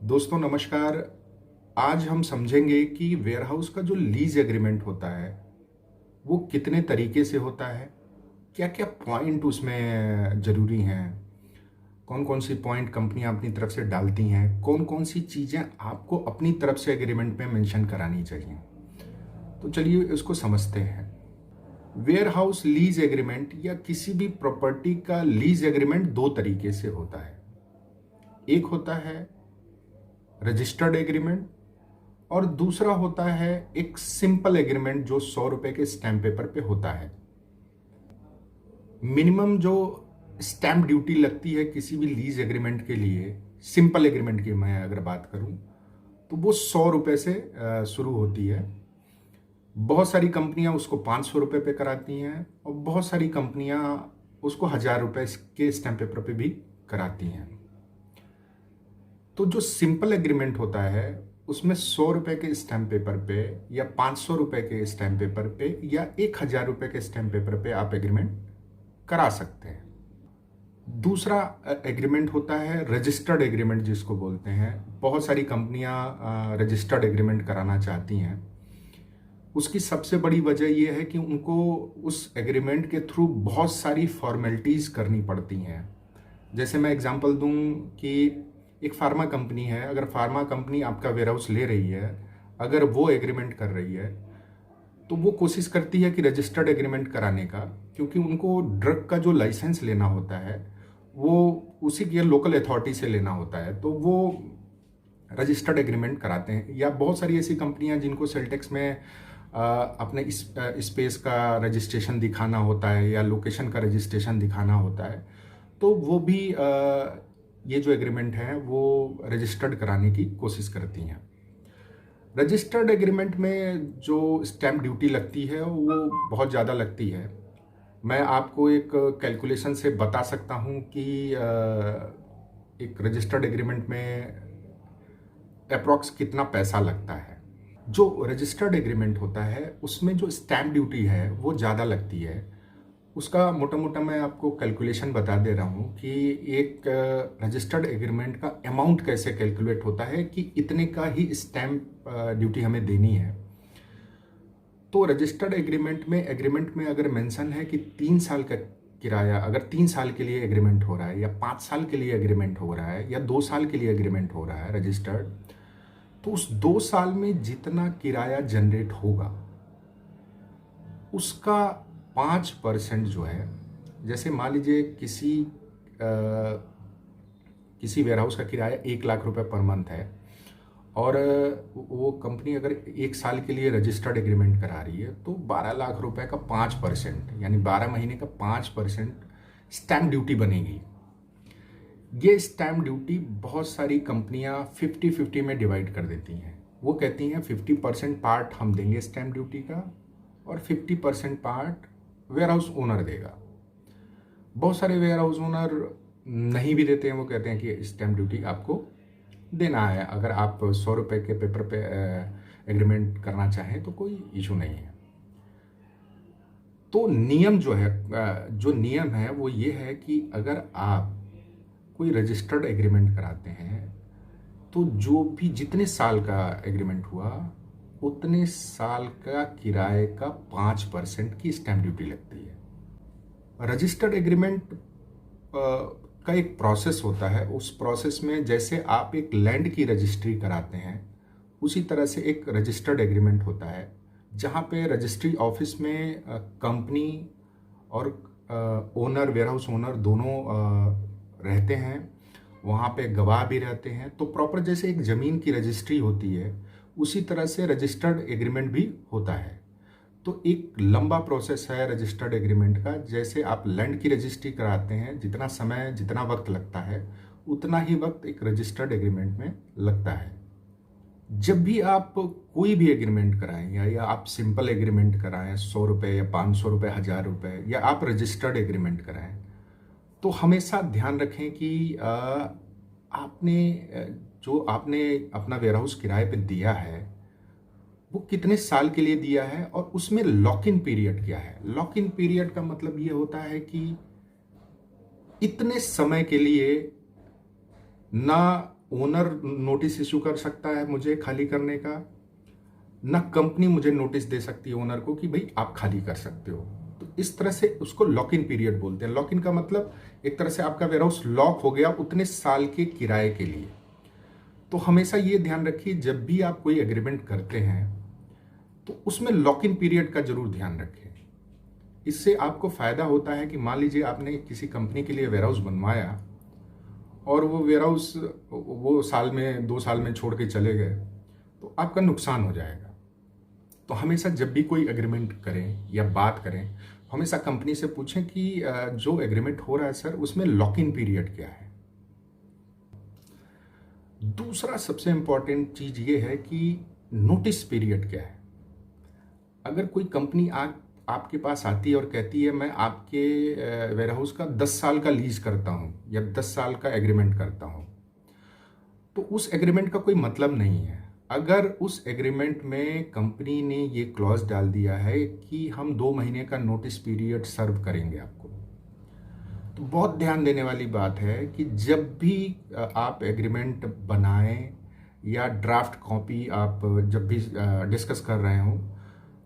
दोस्तों नमस्कार। आज हम समझेंगे कि वेयरहाउस का जो लीज एग्रीमेंट होता है वो कितने तरीके से होता है, क्या क्या पॉइंट उसमें ज़रूरी हैं, कौन कौन सी पॉइंट कंपनियां अपनी तरफ से डालती हैं, कौन कौन सी चीज़ें आपको अपनी तरफ से एग्रीमेंट में मेंशन करानी चाहिए। तो चलिए इसको समझते हैं। वेयरहाउस लीज एग्रीमेंट या किसी भी प्रॉपर्टी का लीज एग्रीमेंट दो तरीके से होता है। एक होता है रजिस्टर्ड एग्रीमेंट और दूसरा होता है एक सिंपल एग्रीमेंट जो 100 रुपए के स्टैम्प पेपर पे होता है। मिनिमम जो स्टैम्प ड्यूटी लगती है किसी भी लीज एग्रीमेंट के लिए, सिंपल एग्रीमेंट की मैं अगर बात करूं तो वो 100 रुपए से शुरू होती है। बहुत सारी कंपनियां उसको 500 रुपए पे कराती हैं और बहुत सारी कंपनियां उसको 1000 रुपए के स्टैम्प पेपर पे भी कराती हैं। तो जो सिंपल एग्रीमेंट होता है उसमें 100 रुपए के स्टैम्प पेपर पे या 500 रुपए के स्टैम्प पेपर पे या 1000 रुपए के स्टैम्प पेपर पे आप एग्रीमेंट करा सकते हैं। दूसरा एग्रीमेंट होता है रजिस्टर्ड एग्रीमेंट जिसको बोलते हैं। बहुत सारी कंपनियां रजिस्टर्ड एग्रीमेंट कराना चाहती हैं। उसकी सबसे बड़ी वजह यह है कि उनको उस एग्रीमेंट के थ्रू बहुत सारी फॉर्मेलिटीज़ करनी पड़ती हैं। जैसे मैं एग्जांपल दूं कि एक फार्मा कंपनी है, अगर फार्मा कंपनी आपका वेयरहाउस ले रही है, अगर वो एग्रीमेंट कर रही है तो वो कोशिश करती है कि रजिस्टर्ड एग्रीमेंट कराने का, क्योंकि उनको ड्रग का जो लाइसेंस लेना होता है वो उसी के लोकल अथॉरिटी से लेना होता है, तो वो रजिस्टर्ड एग्रीमेंट कराते हैं। या बहुत सारी ऐसी कंपनियां जिनको सेलटेक्स में अपने स्पेस का रजिस्ट्रेशन दिखाना होता है या लोकेशन का रजिस्ट्रेशन दिखाना होता है, तो वो भी ये जो एग्रीमेंट है वो रजिस्टर्ड कराने की कोशिश करती हैं। रजिस्टर्ड एग्रीमेंट में जो स्टैम्प ड्यूटी लगती है वो बहुत ज़्यादा लगती है। मैं आपको एक कैलकुलेशन से बता सकता हूँ कि एक रजिस्टर्ड एग्रीमेंट में अप्रॉक्स कितना पैसा लगता है। जो रजिस्टर्ड एग्रीमेंट होता है उसमें जो स्टैम्प ड्यूटी है वो ज़्यादा लगती है। उसका मोटा मोटा मैं आपको कैलकुलेशन बता दे रहा हूँ कि एक रजिस्टर्ड एग्रीमेंट का अमाउंट कैसे कैलकुलेट होता है कि इतने का ही स्टैम्प ड्यूटी हमें देनी है। तो रजिस्टर्ड एग्रीमेंट में अगर मेंशन है कि 3 साल का किराया, अगर 3 साल के लिए एग्रीमेंट हो रहा है या 5 साल के लिए एग्रीमेंट हो रहा है या 2 साल के लिए एग्रीमेंट हो रहा है रजिस्टर्ड, तो उस 2 साल में जितना किराया जनरेट होगा उसका 5% जो है, जैसे मान लीजिए किसी वेयरहाउस का किराया 1 लाख रुपए पर मंथ है और वो कंपनी अगर 1 साल के लिए रजिस्टर्ड एग्रीमेंट करा रही है तो 12 लाख रुपए का 5% यानी 12 महीने का 5% स्टैम्प ड्यूटी बनेगी। ये स्टैम्प ड्यूटी बहुत सारी कंपनियां 50-50 में डिवाइड कर देती हैं। वो कहती हैं 50% पार्ट हम देंगे स्टैम्प ड्यूटी का और 50% पार्ट वेयरहाउस ओनर देगा। बहुत सारे वेयरहाउस ओनर नहीं भी देते हैं, वो कहते हैं कि स्टैम्प ड्यूटी आपको देना है। अगर आप 100 रुपए के पेपर पे एग्रीमेंट करना चाहें तो कोई इशू नहीं है। तो नियम जो नियम है वो ये है कि अगर आप कोई रजिस्टर्ड एग्रीमेंट कराते हैं तो जो भी जितने साल का एग्रीमेंट हुआ उतने साल का किराए का 5% की स्टैम्प ड्यूटी लगती है। रजिस्टर्ड एग्रीमेंट का एक प्रोसेस होता है। उस प्रोसेस में जैसे आप एक लैंड की रजिस्ट्री कराते हैं उसी तरह से एक रजिस्टर्ड एग्रीमेंट होता है, जहाँ पे रजिस्ट्री ऑफिस में कंपनी और ओनर, वेयरहाउस ओनर दोनों रहते हैं। वहाँ पे गवाह भी रहते हैं। तो प्रॉपर जैसे एक ज़मीन की रजिस्ट्री होती है उसी तरह से रजिस्टर्ड एग्रीमेंट भी होता है। तो एक लंबा प्रोसेस है रजिस्टर्ड एग्रीमेंट का। जैसे आप लैंड की रजिस्ट्री कराते हैं, जितना समय जितना वक्त लगता है उतना ही वक्त एक रजिस्टर्ड एग्रीमेंट में लगता है। जब भी आप कोई भी एग्रीमेंट कराएं या आप सिंपल एग्रीमेंट कराएं 100 रुपए या 500 रुपए, 1000 रुपए, या आप रजिस्टर्ड एग्रीमेंट कराएं, तो हमेशा ध्यान रखें कि आपने अपना वेयरहाउस किराए पे दिया है वो कितने साल के लिए दिया है और उसमें लॉक इन पीरियड क्या है। लॉक इन पीरियड का मतलब ये होता है कि इतने समय के लिए ना ओनर नोटिस इशू कर सकता है मुझे खाली करने का, ना कंपनी मुझे नोटिस दे सकती है ओनर को कि भाई आप खाली कर सकते हो। तो इस तरह से उसको लॉक इन पीरियड बोलते हैं। लॉक इन का मतलब एक तरह से आपका वेयरहाउस लॉक हो गया उतने साल के किराए के लिए। तो हमेशा ये ध्यान रखिए, जब भी आप कोई एग्रीमेंट करते हैं तो उसमें लॉक इन पीरियड का जरूर ध्यान रखें। इससे आपको फायदा होता है कि मान लीजिए आपने किसी कंपनी के लिए वेयरहाउस बनवाया और वो वेयरहाउस वो साल में 2 साल में छोड़ के चले गए, तो आपका नुकसान हो जाएगा। तो हमेशा जब भी कोई एग्रीमेंट करें या बात करें, हमेशा कंपनी से पूछें कि जो एग्रीमेंट हो रहा है सर, उसमें लॉक इन पीरियड क्या है। दूसरा सबसे इंपॉर्टेंट चीज ये है कि नोटिस पीरियड क्या है। अगर कोई कंपनी आपके पास आती है और कहती है मैं आपके वेयरहाउस का 10 साल का लीज करता हूं या 10 साल का एग्रीमेंट करता हूं, तो उस एग्रीमेंट का कोई मतलब नहीं है। अगर उस एग्रीमेंट में कंपनी ने ये क्लॉज डाल दिया है कि हम 2 महीने का नोटिस पीरियड सर्व करेंगे आपको, तो बहुत ध्यान देने वाली बात है कि जब भी आप एग्रीमेंट बनाएं या ड्राफ्ट कॉपी आप जब भी डिस्कस कर रहे हो,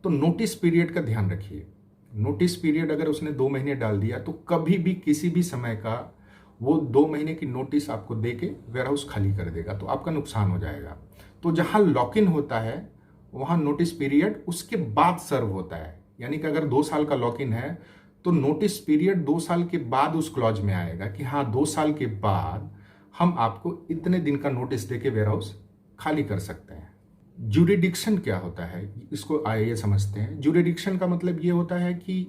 तो नोटिस पीरियड का ध्यान रखिए। नोटिस पीरियड अगर उसने 2 महीने डाल दिया तो कभी भी किसी भी समय का वो 2 महीने की नोटिस आपको दे के वेयरहाउस खाली कर देगा, तो आपका नुकसान हो जाएगा। तो जहां लॉक इन होता है वहां नोटिस पीरियड उसके बाद सर्व होता है। यानी कि अगर 2 साल का लॉक इन है तो नोटिस पीरियड 2 साल के बाद उस क्लॉज में आएगा कि हाँ 2 साल के बाद हम आपको इतने दिन का नोटिस देके वेयरहाउस खाली कर सकते हैं। ज्यूरिडिक्शन क्या होता है, इसको आइए समझते हैं। ज्यूरिडिक्शन का मतलब ये होता है कि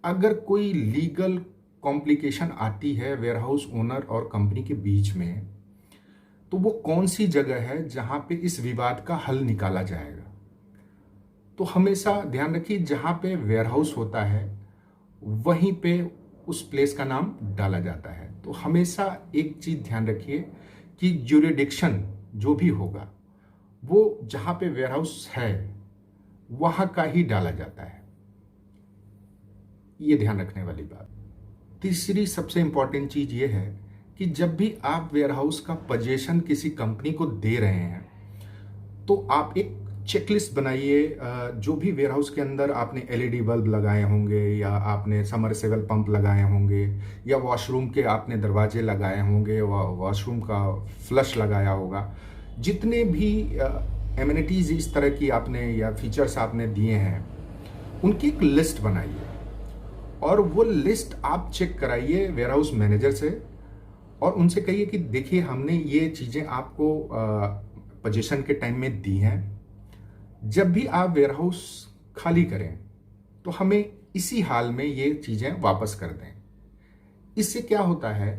अगर कोई लीगल कॉम्प्लिकेशन आती है वेयरहाउस ओनर और कंपनी के बीच में, तो वो कौन सी जगह है जहां पे इस विवाद का हल निकाला जाएगा। तो हमेशा ध्यान रखिए, जहां पे वेयरहाउस होता है वहीं पे उस प्लेस का नाम डाला जाता है। तो हमेशा एक चीज ध्यान रखिए कि ज्यूरिडिक्शन जो भी होगा वो जहां पे वेयरहाउस है वहां का ही डाला जाता है। ये ध्यान रखने वाली बात। तीसरी सबसे इंपॉर्टेंट चीज ये है कि जब भी आप वेयरहाउस का पोजीशन किसी कंपनी को दे रहे हैं तो आप एक चेकलिस्ट बनाइए। जो भी वेयरहाउस के अंदर आपने एलईडी बल्ब लगाए होंगे या आपने समरसेबल पंप लगाए होंगे या वॉशरूम के आपने दरवाजे लगाए होंगे, वॉशरूम का फ्लश लगाया होगा, जितने भी एमिनिटीज इस तरह की आपने या फीचर्स आपने दिए हैं उनकी एक लिस्ट बनाइए और वो लिस्ट आप चेक कराइए वेयरहाउस मैनेजर से और उनसे कहिए कि देखिए हमने ये चीज़ें आपको पोजीशन के टाइम में दी हैं, जब भी आप वेयरहाउस खाली करें तो हमें इसी हाल में ये चीज़ें वापस कर दें। इससे क्या होता है,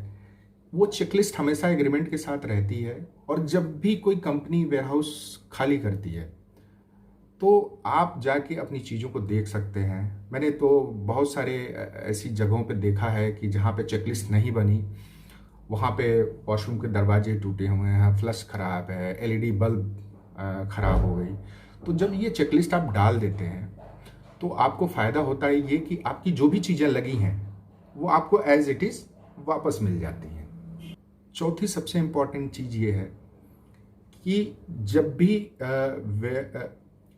वो चेकलिस्ट हमेशा एग्रीमेंट के साथ रहती है और जब भी कोई कंपनी वेयरहाउस खाली करती है तो आप जाके अपनी चीज़ों को देख सकते हैं। मैंने तो बहुत सारे ऐसी जगहों पे देखा है कि जहाँ पे चेकलिस्ट नहीं बनी, वहाँ पे वॉशरूम के दरवाजे टूटे हुए हैं, फ्लश खराब है, एलईडी बल्ब खराब हो गई। तो जब ये चेकलिस्ट आप डाल देते हैं तो आपको फ़ायदा होता है ये कि आपकी जो भी चीज़ें लगी हैं वो आपको एज इट इज़ वापस मिल जाती हैं। चौथी सबसे इम्पॉर्टेंट चीज़ ये है कि जब भी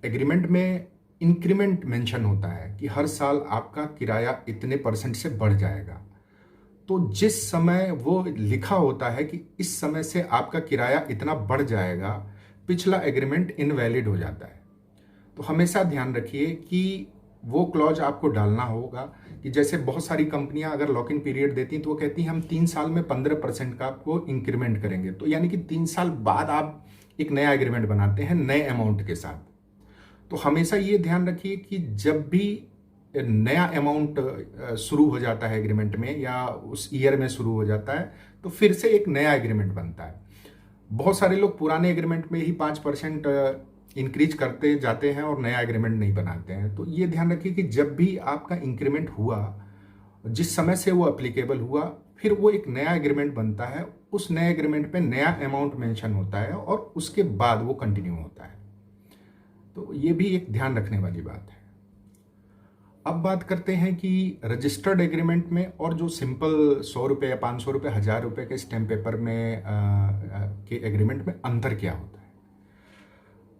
एग्रीमेंट में इंक्रीमेंट मेंशन होता है कि हर साल आपका किराया इतने % से बढ़ जाएगा, तो जिस समय वो लिखा होता है कि इस समय से आपका किराया इतना बढ़ जाएगा, पिछला एग्रीमेंट इनवैलिड हो जाता है। तो हमेशा ध्यान रखिए कि वो क्लॉज आपको डालना होगा कि जैसे बहुत सारी कंपनियां अगर लॉक इन पीरियड देती हैं तो वो कहती हैं हम 3 साल में 15% का आपको इंक्रीमेंट करेंगे। तो यानी कि 3 साल बाद आप एक नया एग्रीमेंट बनाते हैं नए अमाउंट के साथ। तो हमेशा ये ध्यान रखिए कि जब भी नया अमाउंट शुरू हो जाता है एग्रीमेंट में या उस ईयर में शुरू हो जाता है तो फिर से एक नया एग्रीमेंट बनता है। बहुत सारे लोग पुराने एग्रीमेंट में ही 5% इंक्रीज करते जाते हैं और नया एग्रीमेंट नहीं बनाते हैं। तो ये ध्यान रखिए कि जब भी आपका इंक्रीमेंट हुआ, जिस समय से वो एप्लीकेबल हुआ, फिर वो एक नया एग्रीमेंट बनता है, उस नए एग्रीमेंट पे नया अमाउंट मेंशन होता है और उसके बाद वो कंटिन्यू होता है। तो ये भी एक ध्यान रखने वाली बात है। अब बात करते हैं कि रजिस्टर्ड एग्रीमेंट में और जो सिंपल 100 रुपये या 500 रुपये 1000 रुपये के स्टैम्प पेपर में के एग्रीमेंट में अंतर क्या होता है।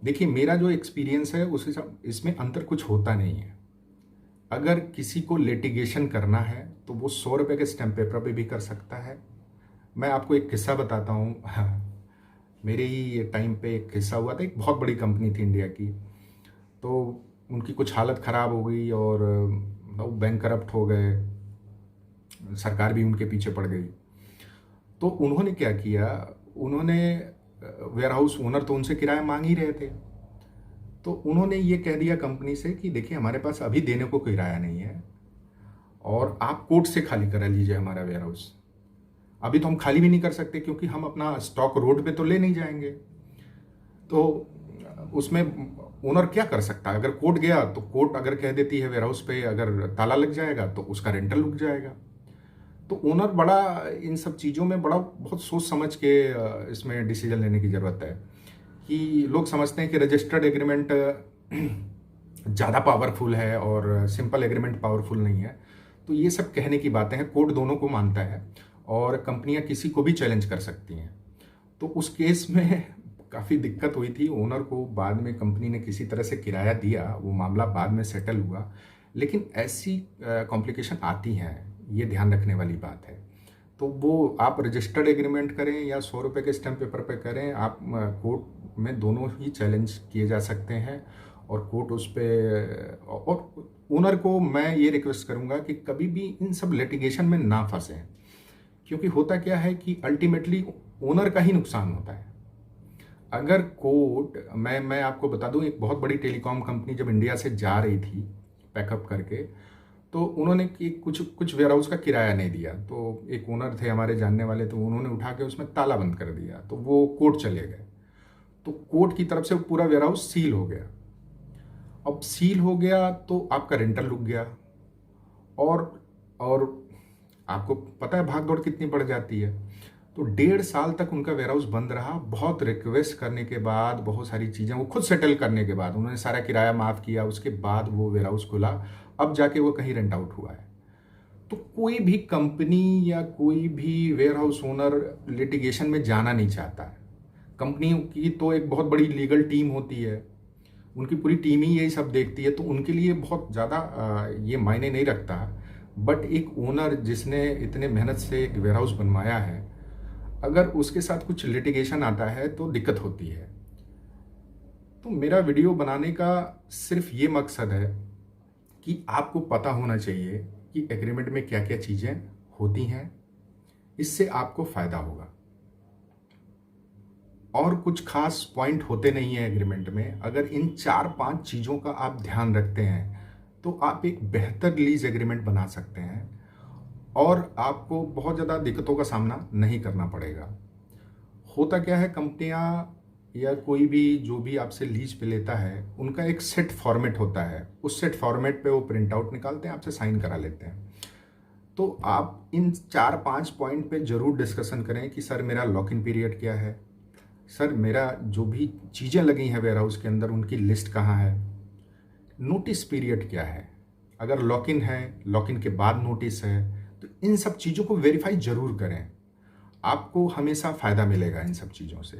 देखिए, मेरा जो एक्सपीरियंस है उस हिसाब इसमें अंतर कुछ होता नहीं है। अगर किसी को लिटिगेशन करना है तो वो 100 रुपये के स्टैम्प पेपर पे भी कर सकता है। मैं आपको एक किस्सा बताता हूँ। मेरे ही टाइम पे एक किस्सा हुआ था। एक बहुत बड़ी कंपनी थी इंडिया की, तो उनकी कुछ हालत ख़राब हो गई और वो बैंकरप्ट हो गए, सरकार भी उनके पीछे पड़ गई। तो उन्होंने क्या किया, उन्होंने वेयर हाउस ओनर तो उनसे किराया मांग ही रहे थे, तो उन्होंने ये कह दिया कंपनी से कि देखिए हमारे पास अभी देने को किराया नहीं है और आप कोर्ट से खाली करा लीजिए हमारा वेयर हाउस। अभी तो हम खाली भी नहीं कर सकते क्योंकि हम अपना स्टॉक रोड पे तो ले नहीं जाएंगे। तो उसमें ओनर क्या कर सकता है, अगर कोर्ट गया तो कोर्ट अगर कह देती है वेयर हाउस पे अगर ताला लग जाएगा तो उसका रेंटल रुक जाएगा। तो ओनर बड़ा इन सब चीज़ों में बहुत सोच समझ के इसमें डिसीजन लेने की ज़रूरत है। कि लोग समझते हैं कि रजिस्टर्ड एग्रीमेंट ज़्यादा पावरफुल है और सिंपल एग्रीमेंट पावरफुल नहीं है। तो ये सब कहने की बातें हैं। कोर्ट दोनों को मानता है और कंपनियां किसी को भी चैलेंज कर सकती हैं। तो उस केस में काफ़ी दिक्कत हुई थी। ओनर को बाद में कंपनी ने किसी तरह से किराया दिया, वो मामला बाद में सेटल हुआ। लेकिन ऐसी कॉम्प्लिकेशन आती हैं, ये ध्यान रखने वाली बात है। तो वो आप रजिस्टर्ड एग्रीमेंट करें या 100 रुपये के स्टैम्प पेपर पे करें, आप कोर्ट में दोनों ही चैलेंज किए जा सकते हैं और कोर्ट उस पर। और ओनर को मैं ये रिक्वेस्ट करूंगा कि कभी भी इन सब लिटिगेशन में ना फंसें, क्योंकि होता क्या है कि अल्टीमेटली ओनर का ही नुकसान होता है। अगर कोर्ट, मैं आपको बता दूं, एक बहुत बड़ी टेलीकॉम कंपनी जब इंडिया से जा रही थी पैकअप करके, तो उन्होंने कि कुछ वेयर हाउस का किराया नहीं दिया। तो एक ओनर थे हमारे जानने वाले, तो उन्होंने उठा के उसमें ताला बंद कर दिया। तो वो कोर्ट चले गए, तो कोर्ट की तरफ से पूरा वेयर हाउस सील हो गया। अब सील हो गया तो आपका रेंटल रुक गया और आपको पता है भाग दौड़ कितनी बढ़ जाती है। तो 1.5 साल तक उनका वेयर हाउस बंद रहा। बहुत रिक्वेस्ट करने के बाद, बहुत सारी चीज़ें वो खुद सेटल करने के बाद, उन्होंने सारा किराया माफ़ किया, उसके बाद वो वेयर हाउस खुला। अब जाके वो कहीं रेंट आउट हुआ है। तो कोई भी कंपनी या कोई भी वेयर हाउस ओनर लिटिगेशन में जाना नहीं चाहता है। कंपनी की तो एक बहुत बड़ी लीगल टीम होती है, उनकी पूरी टीम ही यही सब देखती है, तो उनके लिए बहुत ज़्यादा ये मायने नहीं रखता। बट एक ओनर जिसने इतने मेहनत से एक वेयर हाउस बनवाया है, अगर उसके साथ कुछ लिटिगेशन आता है तो दिक्कत होती है। तो मेरा वीडियो बनाने का सिर्फ ये मकसद है कि आपको पता होना चाहिए कि एग्रीमेंट में क्या क्या चीज़ें होती हैं, इससे आपको फ़ायदा होगा। और कुछ खास पॉइंट होते नहीं है एग्रीमेंट में। अगर इन 4-5 चीज़ों का आप ध्यान रखते हैं तो आप एक बेहतर लीज एग्रीमेंट बना सकते हैं और आपको बहुत ज़्यादा दिक्कतों का सामना नहीं करना पड़ेगा। होता क्या है, कंपनियां या कोई भी जो भी आपसे लीज पे लेता है, उनका एक सेट फॉर्मेट होता है। उस सेट फॉर्मेट पे वो प्रिंट आउट निकालते हैं, आपसे साइन करा लेते हैं। तो आप इन 4-5 पॉइंट पे ज़रूर डिस्कशन करें कि सर मेरा लॉक इन पीरियड क्या है, सर मेरा जो भी चीज़ें लगी हैं वेयर हाउस के अंदर उनकी लिस्ट कहाँ है, नोटिस पीरियड क्या है, अगर लॉक इन है, लॉक इन के बाद नोटिस है। तो इन सब चीज़ों को वेरीफाई ज़रूर करें, आपको हमेशा फ़ायदा मिलेगा इन सब चीज़ों से।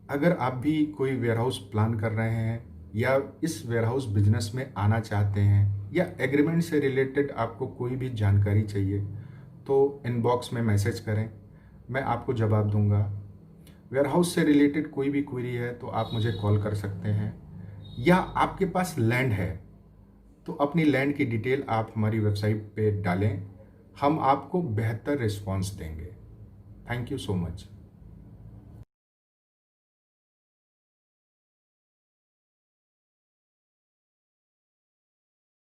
अगर आप भी कोई वेयर हाउस प्लान कर रहे हैं या इस वेयर हाउस बिजनेस में आना चाहते हैं या एग्रीमेंट से रिलेटेड आपको कोई भी जानकारी चाहिए, तो इनबॉक्स में मैसेज करें, मैं आपको जवाब दूंगा। वेयर हाउस से रिलेटेड कोई भी क्वेरी है तो आप मुझे कॉल कर सकते हैं, या आपके पास लैंड है तो अपनी लैंड की डिटेल आप हमारी वेबसाइट पे डालें, हम आपको बेहतर रिस्पॉन्स देंगे। Thank you so much.